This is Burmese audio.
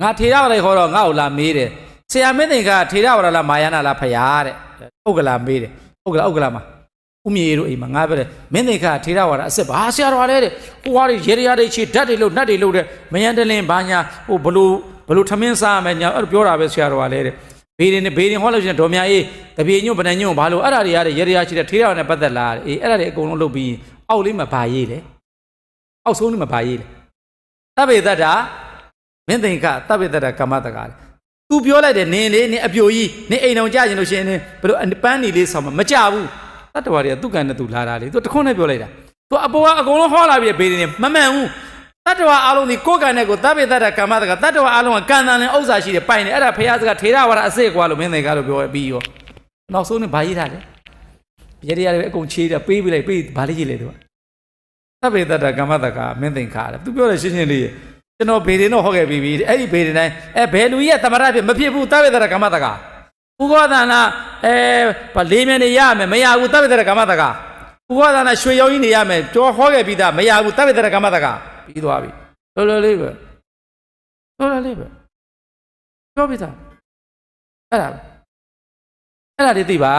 ငါထေရဝါဒခေါ်တော့ငါ့ကိုလာမေးတယ်ဆရာမင်းသိင်ကထေရဝါဒလားမာယာနာလားဖရာတဲ့ဥက္ကလာမေးတယ်ဥက္ကလာမှာဥမြေတို့အိမ်မှာငါပြောတယ်မင်းသိင်ကထေရဝါဒအစ်စ်ဘာဆရာတော်လဲတဲ့ဟိုဟာတွေရေရတွေချေဓာတ်တွေလို့နတ်တွေလို့တဲ့မယန်တလင်းဘာညာဟိုဘလို့ထမင်းစားမယ်ညာအဲ့လိုပြောတာပဲဆရာတော်ကလဲတဲ့ဘေးရင်ဟောလို့ရှိရင်ဒေါ်မြအေးတပြေညွန့်ဗနညွန့်ဘာလို့အဲ့ဒါတွေရတဲ့ရေရချေတဲ့ထေရဝါဒနဲ့ပတ်သက်လာအေးအဲ့ဒါတွေအကုန်လုံးလုပ်ပြီးအောက်လေးမှာဘာရေးလဲအောက်ဆုံးလေးမှာဘာရေးလဲသဗ္ဗေတ္တာမင်းသိင်္ခသဗ္ဗေတ္တာကမ္မတကာသူပြောလိုက်တယ်နင်လေးနင်အပြိုကြီးနင်အိမ်အောင်ကြကျင်လို့ရှိရင်ဘယ်လိုပန်းနေလေးဆောင်မကြဘူးတတ္တဝါတွေကသူ့ကန်နဲ့သူလာတာလေသူတခွန်းနဲ့ပြောလိုက်တာသူအပေါ်ကအကုန်လုံးဟောလာပြီးဘေးနေမမှန်ဘူးတတ္တဝါအားလုံးဒီကိုယ်ကန်နဲ့ကိုသဗ္ဗေတ္တာကမ္မတကာတတ္တဝါအားလုံးကကံတန်နဲ့ဥစ္စာရှိတယ်ပိုင်တယ်အဲ့ဒါဖရာစကားထေရဝါဒအစစ်ကွာလို့မင်းသိင်္ခလို့ပြောပြီးရောနောက်ဆုံးနဲ့ဘာရေးထားလဲရေရတွေအကုန်ချေးတယ်ပေးပြီးလိုက်ပေးဘာလေးရေးလဲသူကသဗ္ဗေတ္တာကမ္မတကာမင်းသိင်္ခတယ်သူပြောတယ်ရှင်းရှင်းလေးကျွန်တော်ဘေးရင်တော့ဟောခဲ့ပြီးပြီအဲ့ဒီဘေးရင်တိုင်းဘယ်လူကြီးကသမရဖြစ်မဖြစ်ဘူးသဗ္ဗေတ္တာကမ္မတကာဥက္ကဋ္ဌနာလေးမြန်နေရမယ်မရဘူးသဗ္ဗေတ္တာကမ္မတကာဥက္ကဋ္ဌနာရွှေရောင်ကြီးနေရမယ်ကြောဟောခဲ့ပြီးသားမရဘူးသဗ္ဗေတ္တာကမ္မတကာပြီးသွားပြီလောလောလေးပဲပြောပြီးသားအဲ့ဒါတွေသိပါ